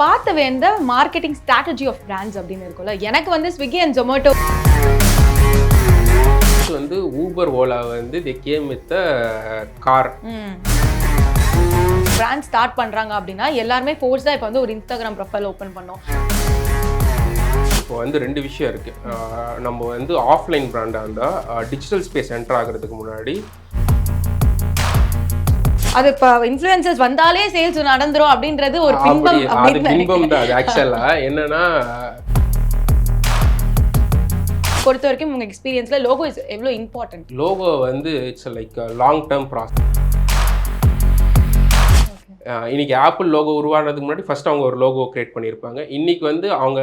பார்த்த எந்த marketing strategy of brands அப்படின்னு இருக்கும்ல, எனக்கு வந்து ஸ்விக்கி அண்ட் ஜொமேட்டோ வந்து ஊபர் ஓலா வந்து they came with a car. Brand start பண்றாங்க அப்படின்னா எல்லாருமே ஃபோர்ஸ்டா இப்போ வந்து ஒரு இன்ஸ்டாகிராம் ப்ரொஃபைல் ஓப்பன் பண்ணோம். இப்போ வந்து ரெண்டு விஷயம் இருக்கு. நம்ம வந்து ஆஃப்லைன் பிராண்டாக இருந்தால் டிஜிட்டல் ஸ்பேஸ் என்டர் ஆகிறதுக்கு முன்னாடி அது இப்போ இன்ஃப்ளூயன்சர்ஸ் வந்தாலே சேல்ஸ் நடந்துரும் அப்படின்றது ஒரு பிம்பம். அது பிம்பம் தான். அது ஆக்சுவலா என்னன்னா பொறுத்த வரைக்கும் உங்க எக்ஸ்பீரியன்ஸ்ல லோகோ இஸ் எவ்வளவு இம்பார்ட்டன்ட்? லோகோ வந்து it's like long term process. இன்னைக்கு ஆப்பிள் லோகோ உருவானதுக்கு முன்னாடி ஃபர்ஸ்ட் அவங்க ஒரு லோகோ கிரியேட் பண்ணியிருப்பாங்க. இன்னைக்கு வந்து அவங்க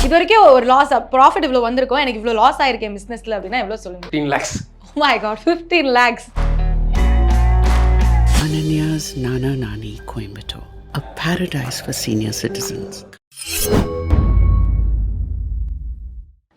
இது வரைக்கும் ஒரு லாஸ் ப்ராஃபிட் இவ்வளவு வந்திருக்கும், எனக்கு இவ்வளவு லாஸ் ஆயிருக்கேன் பிசினஸ்ல அப்படின்னா எவ்வளவு சொல்லுங்க? 15 lakhs. Oh my god, 15 lakhs. Ananya's Nana Nani Coimbatore, a paradise for senior citizens.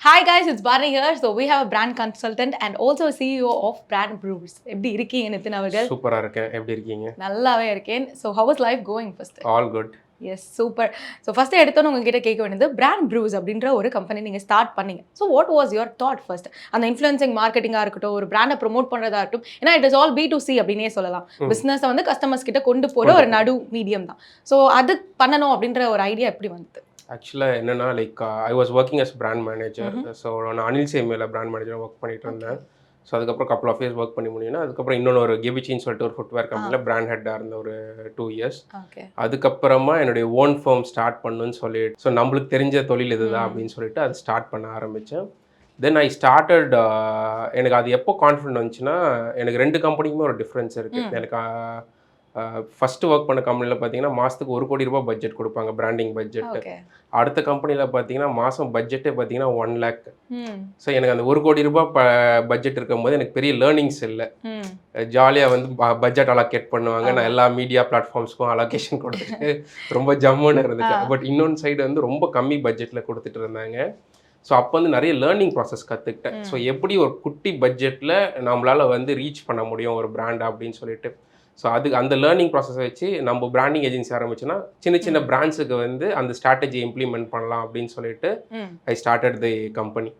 Hi guys, it's Barney here. So we have a brand consultant and also a CEO of Brand Brews. எப்படி இருக்கீங்க நிதின் அவர்கள்? சூப்பரா இருக்கேன். எப்படி இருக்கீங்க? நல்லாவே இருக்கேன். So how is life going first? All good. Yes super. So first எடுத்தோன்னு உங்ககிட்ட கேட்க வேண்டியது, பிராண்ட் ப்ரூஸ் அப்படின்ற ஒரு கம்பெனி நீங்கள் ஸ்டார்ட் பண்ணீங்க. So what was your thought first? அந்த இன்ஃப்ளூயன்சிங் மார்க்கெட்டிங்காக இருக்கட்டும், ஒரு பிராண்டை ப்ரொமோட் பண்ணுறதா இருக்கட்டும், ஏன்னா இட் இஸ் ஆல் B2C அப்படின்னே சொல்லலாம். பிஸ்னஸை வந்து கஸ்டமர்ஸ் கிட்ட கொண்டு போகிற ஒரு நடு மீடியம் தான். ஸோ அது பண்ணணும் அப்படின்ற ஒரு ஐடியா எப்படி வந்துது? ஆக்சுவலாக என்னென்னா like I was working as brand manager. So நான் அனில் சேமியில் பிராண்ட் மேனேஜராக ஒர்க் பண்ணிட்டு இருந்தேன். ஸோ அதுக்கப்புறம் கப்பல் ஆஃப் இயர்ஸ் ஒர்க் பண்ணி முடியும்னா அதுக்கப்புறம் இன்னொன்று ஒரு கெபிச்சின்னு சொல்லிட்டு ஒரு ஃபுட்வேர் கம்பெனியில் பிராண்ட் ஹெட்டாக இருந்த ஒரு 2 years. அதுக்கப்புறமா என்னுடைய ஓன் ஃபார்ம் ஸ்டார்ட் பண்ணுன்னு சொல்லிட்டு, ஸோ நம்மளுக்கு தெரிஞ்ச தொழில் இதுதான் அப்படின்னு சொல்லிட்டு அது ஸ்டார்ட் பண்ண ஆரம்பித்தேன். தென் ஐ ஸ்டார்டட். எனக்கு அது எப்போ கான்ஃபிடென்ட் வந்துச்சுன்னா, எனக்கு 2 கம்பெனிக்குமே ஒரு டிஃப்ரென்ஸ் இருக்குது. எனக்கு ஃபஸ்ட்டு ஒர்க் பண்ண கம்பெனியில் பார்த்தீங்கன்னா மாதத்துக்கு 1 கோடி ரூபாய் பட்ஜெட் கொடுப்பாங்க, பிராண்டிங் பட்ஜெட்டு. அடுத்த கம்பெனியில் பார்த்தீங்கன்னா மாதம் பட்ஜெட்டே பார்த்தீங்கன்னா 1 lakh. ஸோ எனக்கு அந்த 1 கோடி ரூபாய் பட்ஜெட் இருக்கும்போது எனக்கு பெரிய லேர்னிங்ஸ் இல்லை. ஜாலியாக வந்து பட்ஜெட் அலோகேட் பண்ணுவாங்க, நான் எல்லா மீடியா பிளாட்ஃபார்ம்ஸ்க்கும் அலோகேஷன் கொடுத்துட்டு ரொம்ப ஜம்முன்னு இருந்துட்டேன். பட் இன்னொன்று சைடு வந்து ரொம்ப கம்மி பட்ஜெட்டில் கொடுத்துட்டு இருந்தாங்க. ஸோ அப்போ வந்து நிறைய லேர்னிங் ப்ராசஸ் கற்றுக்கிட்டேன். ஸோ எப்படி ஒரு குட்டி பட்ஜெட்டில் நம்மளால் வந்து ரீச் பண்ண முடியும் ஒரு பிராண்ட் அப்படின்னு சொல்லிட்டு. ஸோ அந்த லேர்னிங் ப்ராசஸை வச்சு நம்ம பிராண்டிங் ஏஜென்சி ஆரம்பிச்சோன்னா சின்ன சின்ன பிராண்ட்ஸுக்கு வந்து அந்த ஸ்ட்ராட்டஜி இம்ப்ளிமெண்ட் பண்ணலாம் அப்படின்னு சொல்லிட்டு I started the company.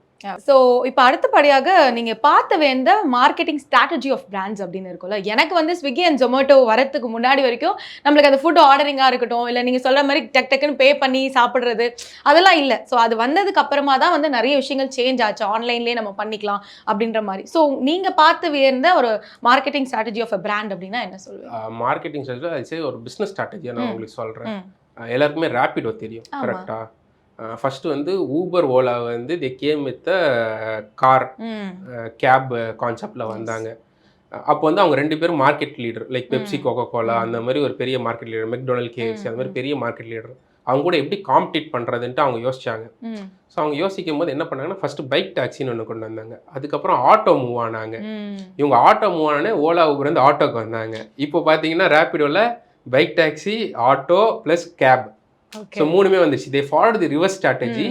So இப்போ அடுத்தபடியாக நீங்கள் பார்த்த எந்த மார்க்கெட்டிங் ஸ்ட்ராட்டஜி ஆஃப் பிராண்ட்ஸ் அப்படின்னு இருக்கும்ல, எனக்கு வந்து ஸ்விக்கி அண்ட் ஜொமேட்டோ வரத்துக்கு முன்னாடி வரைக்கும் நம்மளுக்கு அந்த ஃபுட் ஆர்டரிங்காக இருக்கட்டும், இல்லை நீங்கள் சொல்கிற மாதிரி டக்குன்னு பே பண்ணி சாப்பிட்றது அதெல்லாம் இல்லை. ஸோ அது வந்ததுக்கு அப்புறமா தான் வந்து நிறைய விஷயங்கள் சேஞ்ச் ஆச்சு, ஆன்லைன்லேயே நம்ம பண்ணிக்கலாம் அப்படின்ற மாதிரி. ஸோ நீங்கள் பார்த்து வேர்ந்த ஒரு marketing strategy of a brand அப்படின்னா என்ன சொல்லுவீங்க? மார்க்கெட்டிங் ஸ்ட்ராட்டஜி ஒரு பிஸ்னஸ் ஸ்ட்ராட்டஜியாக நான் உங்களுக்கு சொல்கிறேன். எல்லாருக்குமே ரேப்பிடோ தெரியும் கரெக்டாக. ஃபஸ்ட்டு வந்து ஊபர் ஓலா வந்து they came with a car cab கான்செப்டில் வந்தாங்க. அப்போ வந்து அவங்க 2 பேரும் market leader, like Pepsi, Coca Cola அந்த மாதிரி ஒரு பெரிய மார்க்கெட் லீடர், மெக்டொனால்ட், KFC அந்த மாதிரி பெரிய மார்க்கெட் லீடர். அவங்க கூட எப்படி காம்பீட் பண்ணுறதுன்ட்டு அவங்க யோசிச்சாங்க. ஸோ அவங்க யோசிக்கும் போது என்ன பண்ணாங்கன்னா, ஃபஸ்ட்டு பைக் டாக்ஸின்னு ஒன்று கொண்டு வந்தாங்க. அதுக்கப்புறம் ஆட்டோ மூவ் ஆனாங்க. இவங்க ஆட்டோ மூவ் ஆனே ஓலா ஊபர் வந்து ஆட்டோக்கு வந்தாங்க. இப்போ பார்த்தீங்கன்னா ரேப்பிடோவில் bike taxi, auto plus cab, so 3மே வந்துச்சு. They followed the reverse strategy.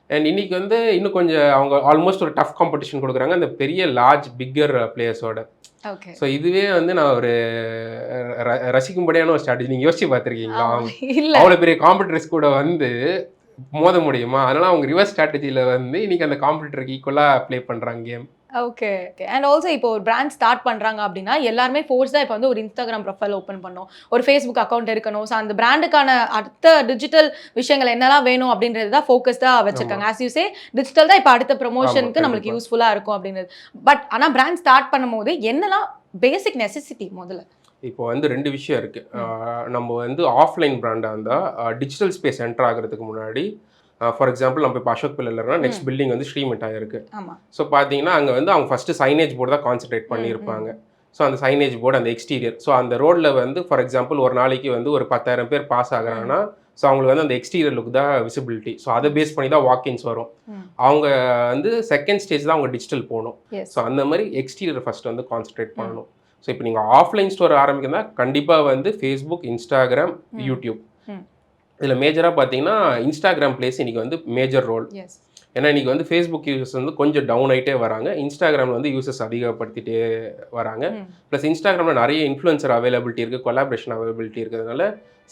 And இன்னைக்கு வந்து இன்னும் கொஞ்சம் அவங்க ஆல்மோஸ்ட் ஒரு டஃப் காம்படிஷன் கொடுக்குறாங்க அந்த பெரிய லார்ஜ் பிக்கர் பிளேயர்ஸோட. ஸோ இதுவே வந்து நான் ஒரு ரசிக்கும்படியான ஒரு ஸ்ட்ராட்டஜி. நீங்கள் யோசிச்சு பார்த்துருக்கீங்களா? அவ்வளோ பெரிய காம்படிட்டர்ஸ் கூட வந்து மோத முடியுமா? அதனால அவங்க ரிவர்ஸ் ஸ்ட்ராட்டஜியில் வந்து இன்னைக்கு அந்த காம்படிட்டருக்கு ஈக்குவலாக ப்ளே பண்ணுறாங்க கேம். ஓகே. அண்ட் ஆல்சோ இப்போ ஒரு பிராண்ட் ஸ்டார்ட் பண்ணுறாங்க அப்படின்னா எல்லாருமே ஃபோர்ஸ்டாக இப்போ வந்து ஒரு இன்ஸ்டாகிராம் ப்ரொஃபைல் ஓப்பன் பண்ணணும், ஒரு ஃபேஸ்புக் அக்கௌண்ட் இருக்கணும். ஸோ அந்த பிராண்டுக்கான அடுத்த டிஜிட்டல் விஷயங்கள் என்னெல்லாம் வேணும் அப்படின்றது தான் ஃபோக்கஸ்டாக வச்சிருக்காங்க. ஆஸ் யூ சே டிஜிட்டல் தான் இப்போ அடுத்த ப்ரொமோஷனுக்கு நம்மளுக்கு யூஸ்ஃபுல்லாக இருக்கும் அப்படின்றது. பட் ஆனால் பிராண்ட் ஸ்டார்ட் பண்ணும்போது என்னெல்லாம் பேசிக் நெசசிட்டி? முதல்ல இப்போ வந்து 2 விஷயம் இருக்குது. நம்ம வந்து ஆஃப்லைன் பிராண்டாக இருந்தால் டிஜிட்டல் ஸ்பேஸ் என்டர் ஆகிறதுக்கு முன்னாடி, ஃபார் எக்ஸாம்பிள் நம்ம இப்போ அசோக் பில்லர்னா நெக்ஸ்ட் பில்டிங் வந்து ஸ்ரீமெண்ட் ஆகிருக்கு. ஸோ பார்த்தீங்கன்னா அங்கே வந்து அவங்க ஃபஸ்ட்டு சைனேஜ் போர்டு தான் கான்சன்ட்ரேட் பண்ணியிருப்பாங்க. ஸோ அந்த சைனேஜ் போர்டு, அந்த எக்ஸ்டீரியர், ஸோ அந்த ரோடில் வந்து ஃபார் எக்ஸாம்பிள் ஒரு நாளைக்கு வந்து ஒரு 10,000 பேர் பாஸ் ஆகுறாங்கன்னா, ஸோ அவங்களுக்கு வந்து அந்த எக்ஸ்டீரியர் லுக் தான் விசிபிலிட்டி. ஸோ அதை பேஸ் பண்ணி தான் வாக்கின்ஸ் வரும். அவங்க வந்து செகண்ட் ஸ்டேஜ் தான் அவங்க டிஜிட்டல் போகணும். ஸோ அந்த மாதிரி எக்ஸ்டீரியர் ஃபஸ்ட் வந்து கான்சன்ட்ரேட் பண்ணணும். ஸோ இப்போ நீங்கள் ஆஃப்லைன் ஸ்டோர் ஆரம்பிக்கிறதா கண்டிப்பாக வந்து ஃபேஸ்புக், இன்ஸ்டாகிராம், யூடியூப். இதில் மேஜராக பார்த்தீங்கன்னா இன்ஸ்டாகிராம் பிளேஸ் இன்றைக்கி வந்து மேஜர் ரோல். ஏன்னா இன்றைக்கி வந்து ஃபேஸ்புக் யூசர்ஸ் வந்து கொஞ்சம் டவுன் ஆகிட்டே வராங்க, இன்ஸ்டாகிராமில் வந்து யூசர்ஸ் அதிகப்படுத்திட்டே வராங்க. ப்ளஸ் இன்ஸ்டாகிராமில் நிறைய இன்ஃப்ளூயன்சர் அவைலபிலிட்டி இருக்குது, கொலாபரேஷன் அவைலபிலிட்டி இருக்கிறதுனால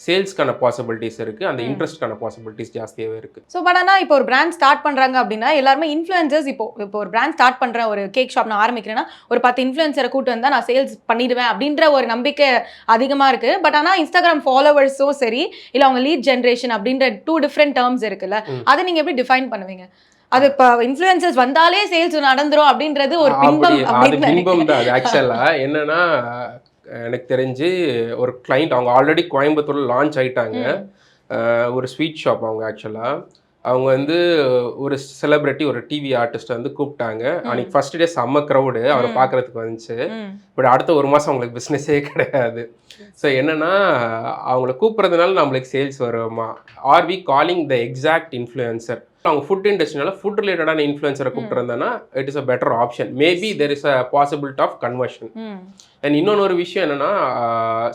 சேல்ஸ்க்கான பாசிபிலிட்டிஸ் இருக்குது, அந்த இன்ட்ரெஸ்ட்கான பாசிபிலிட்டிஸ் ஜாஸ்தியாகவே இருக்குது. ஸோ பட் ஆனால் இப்போ ஒரு பிராண்ட் ஸ்டார்ட் பண்ணுறாங்க அப்படின்னா எல்லாருமே இன்ஃப்ளூயன்சர்ஸ் இப்போ ஒரு பிராண்ட் ஸ்டார்ட் பண்ணுற ஒரு கேக் ஷாப் நான் ஆரம்பிக்கிறேன்னா ஒரு 10 இன்ஃப்ளூயன்சரை கூட்டு வந்தால் நான் சேல்ஸ் பண்ணிடுவேன் அப்படின்ற ஒரு நம்பிக்கை அதிகமாக இருக்குது. பட் ஆனால் இன்ஸ்டாகிராம் ஃபாலோவர்ஸும் சரி இல்லை அவங்க லீட் ஜென்ரேஷன் அப்படின்ற 2 டிஃப்ரெண்ட் டேர்ம்ஸ் இருக்குல்ல, அதை நீங்கள் எப்படி டிஃபைன் பண்ணுவீங்க? அது இப்போ இன்ஃப்ளூயன்சர்ஸ் வந்தாலே சேல்ஸ் நடந்துரும் அப்படின்றது ஒரு பிம்பம் தான். அது ஆக்சுவலாக என்னன்னா எனக்கு தெரிஞ்சு ஒரு கிளைண்ட் அவங்க ஆல்ரெடி கோயம்புத்தூர்ல லான்ச் ஆயிட்டாங்க. ஒரு ஸ்வீட் ஷாப் அவங்க ஆக்சுவலாக அவங்க வந்து ஒரு செலிபிரிட்டி ஒரு டிவி ஆர்டிஸ்ட் வந்து கூப்பிட்டாங்க. அன்னைக்கு ஃபர்ஸ்ட் டே செம்ம க்ரௌடு அவரை பார்க்கறதுக்கு வந்துச்சு. பட் அடுத்த ஒரு மாதம் அவங்களுக்கு பிஸ்னஸே கிடையாது. ஸோ என்னன்னா அவங்கள கூப்பிட்றதுனால நம்மளுக்கு சேல்ஸ் வருமா? Are we calling the exact influencer? அவங்க ஃபுட் இண்டஸ்ட்ரினால ஃபுட் ரிலேட்டடான இன்ஃப்ளூயன்சரை கூப்பிட்டுருந்தேன்னா it is a better option. Maybe there is a possibility of conversion. And இன்னொன்று விஷயம் என்னன்னா,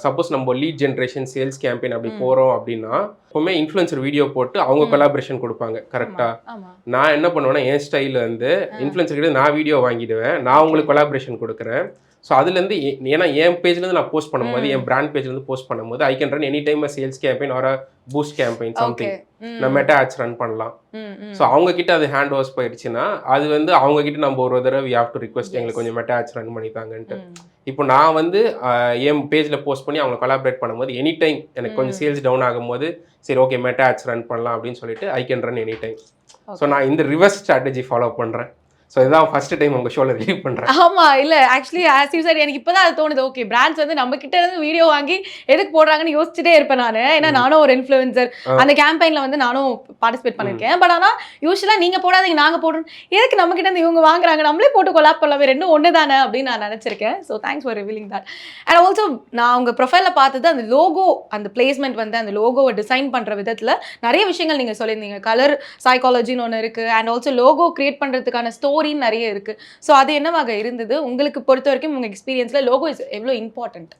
சப்போஸ் நம்ம லீட் ஜென்ரேஷன் சேல்ஸ் கேம்பெயின் அப்படி போகிறோம் அப்படின்னா எப்பவுமே இன்ஃப்ளூயன்சர் வீடியோ போட்டு அவங்க கொலாபரேஷன் கொடுப்பாங்க. கரெக்டாக நான் என்ன பண்ணுவேன்னா என் ஸ்டைலில் வந்து இன்ஃப்ளூயன்சர் கிட்ட நான் வீடியோ வாங்கிடுவேன், நான் உங்களுக்கு கொலாபரேஷன் கொடுக்குறேன். ஸோ அதுலேருந்து ஏன்னா என் பேஜ்லேருந்து நான் போஸ்ட் பண்ணும்போது என் பிராண்ட் பேஜ்லேருந்து போஸ்ட் பண்ணும்போது I can run any time sales campaign or boost campaign something. நம்ம மெட்டா ஆட்ஸ் ரன் பண்ணலாம். ஸோ அவங்க கிட்ட அது ஹேண்ட் ஓவர்ஸ் போயிடுச்சுன்னா அது வந்து அவங்க கிட்ட நம்ம ஒரு தடவை வி ஹேவ் டு ரிக்வெஸ்ட் எங்களுக்கு கொஞ்சம் மெட்டா ஆட்ஸ் ரன் பண்ணித்தாங்கன்ட்டு. இப்போ நான் வந்து என் பேஜில் போஸ்ட் பண்ணி அவங்க கொலாபரேட் பண்ணும்போது எனி டைம் எனக்கு கொஞ்சம் சேல்ஸ் டவுன் ஆகும்போது சரி ஓகே மெட்டா ஆட்ஸ் ரன் பண்ணலாம் அப்படின்னு சொல்லிட்டு ஐ can run any time. So நான் இந்த ரிவர்ஸ் ஸ்ட்ராட்டஜி ஃபாலோ பண்ணுறேன். ஸோ இதான் ஃபர்ஸ்ட் டைம் உங்கள் ஷோவில் ரிலீவ் பண்ணுறேன். ஆமாம், இல்லை ஆக்சுவலி ஆஸ் யூ சார் எனக்கு இப்போ தான் அது தோணுது. ஓகே, பிராண்ட்ஸ் வந்து நம்ம கிட்ட இருந்து வீடியோ வாங்கி எதுக்கு போடுறாங்கன்னு யோசிச்சுட்டே இருப்பேன் நான். ஏன்னா நானும் ஒரு இன்ஃப்ளூயன்சர், அந்த கேம்பெயினில் வந்து நானும் பார்ட்டிசிபேட் பண்ணியிருக்கேன். பட் ஆனால் யூஸ்வலாக நீங்கள் போடாதீங்க நாங்கள் போடுறோம், எதுக்கு நம்ம கிட்ட இருந்து இவங்க வாங்குறாங்க, நம்மளே போட்டு கொலாப் பண்ணலாமே, ரெண்டும் ஒன்று தானே அப்படின்னு நான் நினச்சிருக்கேன். So thanks for revealing that. And also நான் உங்கள் ப்ரொஃபைலில் பார்த்தது அந்த லோகோ, அந்த பிளேஸ்மெண்ட் வந்து அந்த லோகோவை டிசைன் பண்ணுற விதத்தில் நிறைய விஷயங்கள் நீங்கள் சொல்லியிருந்தீங்க. கலர் சைக்காலஜின்னு ஒன்று இருக்குது. அண்ட் ஆல்சோ லோகோ கிரியேட் பண்ணுறதுக்கான ஸ்டோரின்னு நிறைய இருக்குது. ஸோ அது என்னவாக இருந்தது உங்களுக்கு பொறுத்த வரைக்கும்? உங்கள் எக்ஸ்பீரியன்ஸில் லோகோ இஸ் எவ்வளோ இம்பார்ட்டன்ட்?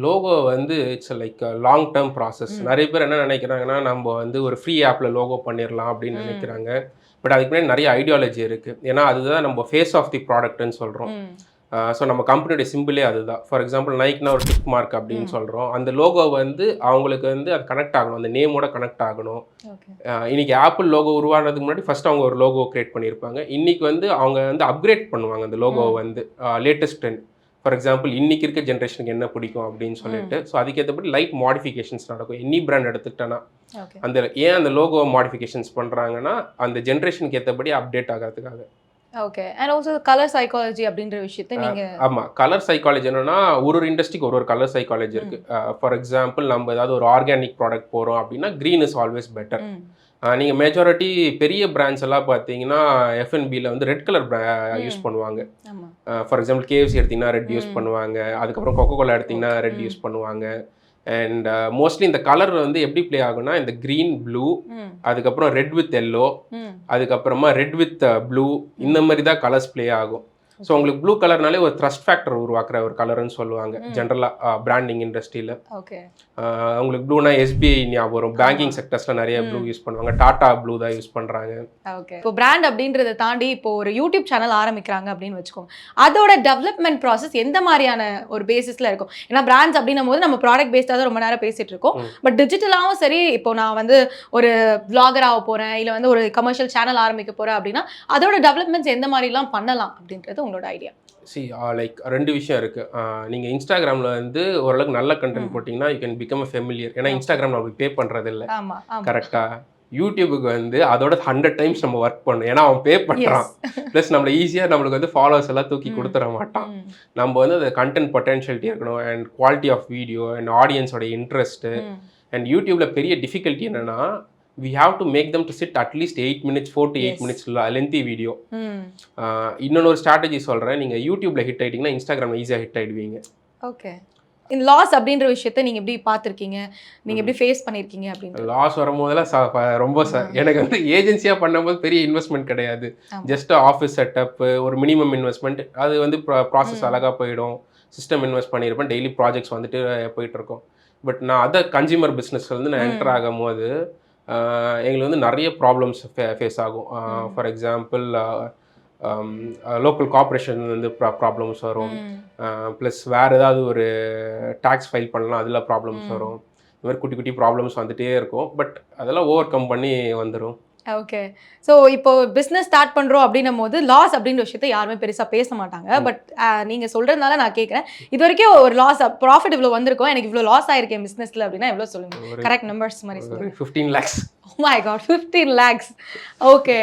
லோகோ வந்து it's like long term process. நிறைய பேர் என்ன நினைக்கிறாங்கன்னா நம்ம வந்து ஒரு ஃப்ரீ ஆப்பில் லோகோ பண்ணிடலாம் அப்படின்னு நினைக்கிறாங்க. பட் அதுக்கு முன்னாடி நிறைய ஐடியாலஜி இருக்குது. ஏன்னா அதுதான் நம்ம ஃபேஸ் ஆஃப் தி ப்ராடக்ட்னு சொல்கிறோம். ஸோ நம்ம கம்பெனியோட சிம்பிளே அதுதான். ஃபார் எக்ஸாம்பிள் நைக்னா ஒரு டிக் மார்க் அப்படின்னு சொல்கிறோம். அந்த லோகோ வந்து அவங்களுக்கு வந்து அது கனெக்ட் ஆகணும், அந்த நேமோட கனெக்ட் ஆகணும். இன்னைக்கு ஆப்பிள் லோகோ உருவானதுக்கு முன்னாடி ஃபர்ஸ்ட் அவங்க ஒரு லோகோ கிரியேட் பண்ணியிருப்பாங்க. இன்னைக்கு வந்து அவங்க வந்து அப்கிரேட் பண்ணுவாங்க அந்த லோகோவை வந்து லேட்டஸ்ட் ட்ரெண்ட். ஃபார் எக்ஸாம்பிள் இன்னைக்கு இருக்க ஜென்ரேஷனுக்கு என்ன பிடிக்கும் அப்படின்னு சொல்லிட்டு ஸோ அதுக்கேற்றபடி லைட் மாடிஃபிகேஷன்ஸ் நடக்கும். எனி பிராண்ட் எடுத்துக்கிட்டேன்னா அந்த ஏன் அந்த லோகோ மாடிஃபிகேஷன்ஸ் பண்ணுறாங்கன்னா அந்த ஜென்ரேஷனுக்கு ஏற்றபடி அப்டேட் ஆகிறதுக்காக. Okay. And also colour psychology அப்படின்ற விஷயத்தை நீங்க ஆமாம், கலர் சைக்காலஜி என்னன்னா ஒரு இண்டஸ்ட்ரிக்கு ஒரு கலர் சைக்காலஜி இருக்கு. ஃபார் எக்ஸாம்பிள் நம்ம ஏதாவது ஒரு ஆர்கானிக் ப்ராடக்ட் போகிறோம் அப்படின்னா க்ரீன் இஸ் ஆல்வேஸ் பெட்டர். நீங்கள் மெஜாரிட்டி பெரிய பிராண்ட்ஸ் எல்லாம் பார்த்தீங்கன்னா எஃப்என்பியில் வந்து ரெட் கலர் யூஸ் பண்ணுவாங்க. ஃபார் எக்ஸாம்பிள் கேஎஃப்சி எடுத்திங்கன்னா ரெட் யூஸ் பண்ணுவாங்க. அதுக்கப்புறம் கொக்கோ கோலா எடுத்திங்கன்னா ரெட் யூஸ் பண்ணுவாங்க. அண்ட் மோஸ்ட்லி இந்த கலர் வந்து எப்படி ப்ளே ஆகும்னா இந்த க்ரீன் ப்ளூ, அதுக்கப்புறம் ரெட் வித் எல்லோ, அதுக்கப்புறமா ரெட் வித் ப்ளூ, இந்த மாதிரி தான் கலர்ஸ் ப்ளே ஆகும். ஸோ உங்களுக்கு ப்ளூ கலர்னாலே ஒரு த்ரஸ்ட் ஃபேக்டர் உருவாக்குற ஒரு கலர்னு சொல்லுவாங்க ஜென்ரலாக பிராண்டிங் இண்டஸ்ட்ரியில். உங்களுக்கு ப்ளூனா எஸ்பிஐ ஞாபகம் வரும். பேங்கிங் செக்டர்ஸில் நிறைய ப்ளூ யூஸ் பண்ணுவாங்க. டாடா ப்ளூ தான் யூஸ் பண்ணுறாங்க. ஓகே. இப்போ பிராண்ட் அப்படின்றத தாண்டி இப்போ ஒரு யூடியூப் சேனல் ஆரம்பிக்கிறாங்க அப்படின்னு வச்சுக்கோங்க, அதோட டெவலப்மெண்ட் ப்ராசஸ் எந்த மாதிரியான ஒரு பேசிஸில் இருக்கும்? ஏன்னா பிராண்ட்ஸ் அப்படின்னும் போது நம்ம ப்ராடக்ட் பேஸ்டாக தான் ரொம்ப நேரம் பேசிட்டு இருக்கோம். பட் டிஜிட்டலாகவும் சரி, இப்போ நான் வந்து ஒரு பிளாகர் ஆக போகிறேன் இல்லை வந்து ஒரு கமர்ஷியல் சேனல் ஆரம்பிக்க போகிறேன் அப்படின்னா அதோட டெவலப்மெண்ட்ஸ் எந்த மாதிரிலாம் பண்ணலாம் அப்படின்றது உங்களோட ஐடியா? லைக் ரெண்டு விஷயம் இருக்குது. நீங்கள் இன்ஸ்டாகிராமில் வந்து ஓரளவுக்கு நல்ல கண்டென்ட் போட்டிங்கன்னா you can become a familiar. ஏன்னா இன்ஸ்டாகிராம் நம்மளுக்கு பே பண்ணுறது இல்லை. கரெக்டாக. யூடியூபுக்கு வந்து அதோட 100 டைம்ஸ் நம்ம ஒர்க் பண்ணணும். ஏன்னா அவன் பே பண்ணுறான். ப்ளஸ் நம்மளை ஈஸியாக நம்மளுக்கு வந்து ஃபாலோவர்ஸ் எல்லாம் தூக்கி கொடுத்துட மாட்டான். நம்ம வந்து அந்த கண்டென்ட் பொட்டென்ஷியலிட்டி இருக்கணும் and quality of video and ஆடியன்ஸோட இன்ட்ரெஸ்ட்டு. அண்ட் யூடியூப்பில் பெரிய டிஃபிகல்ட்டி என்னென்னா we have to make them to sit at least 8 minutes, 4 to 8 minutes lengthy video. இன்னொரு ஸ்ட்ராட்டஜி சொல்கிறேன். நீங்கள் யூடியூப்பில் ஹிட் ஆகிட்டிங்கன்னா இன்ஸ்டாகிராமில் ஈஸியாக ஹிட் ஆகிடுவீங்க. ஓகே. இந்த லாஸ் அப்படின்ற விஷயத்தை நீங்கள் எப்படி பார்த்துருக்கீங்க, நீங்கள் எப்படி ஃபேஸ் பண்ணியிருக்கீங்க? அப்படின்னு லாஸ் வரும்போதெல்லாம் ரொம்ப எனக்கு வந்து ஏஜென்சியாக பண்ணும்போது பெரிய இன்வெஸ்ட்மெண்ட் கிடையாது. ஜஸ்ட் ஆஃபீஸ் செட்டப்பு, ஒரு மினிமம் இன்வெஸ்ட்மெண்ட், அது வந்து ப்ராசஸ் அழகாக போயிடும். சிஸ்டம் இன்வெஸ்ட் பண்ணியிருப்பேன், டெய்லி ப்ராஜெக்ட்ஸ் வந்துட்டு போயிட்டுருக்கோம். பட் நான் அதர் கன்சியூமர் பிஸ்னஸில் வந்து நான் என்டர் ஆகும் போது எங்களுக்கு வந்து நிறைய ப்ராப்ளம்ஸ் ஃபேஸ் ஆகும். ஃபார் எக்ஸாம்பிள் லோக்கல் கார்பரேஷன் வந்து ப்ராப்ளம்ஸ் வரும். ப்ளஸ் வேறு ஏதாவது ஒரு டேக்ஸ் ஃபைல் பண்ணலாம், அதில் ப்ராப்ளம்ஸ் வரும். இந்த மாதிரி குட்டி குட்டி ப்ராப்ளம்ஸ் வந்துட்டே இருக்கும். பட் அதெல்லாம் ஓவர் கம் பண்ணி வந்துடும். ஓகே. ஸோ இப்போ பிஸ்னஸ் ஸ்டார்ட் பண்ணுறோம் அப்படின்னும் போது லாஸ் அப்படின்ற விஷயத்தை யாருமே பெருசாக பேச மாட்டாங்க. பட் நீங்கள் சொல்கிறதுனால நான் கேட்குறேன், இது வரைக்கும் ஒரு லாஸ் ப்ராஃபிட் இவ்வளோ வந்திருக்கும், எனக்கு இவ்வளோ லாஸ் ஆயிருக்கேன் பிஸ்னஸில் அப்படின்னா எவ்வளோ சொல்லுங்கள்? கரெக்ட் நம்பர்ஸ் மாதிரி சொல்லுங்கள். 15 lakhs. Oh my God, 15 lakhs. Okay.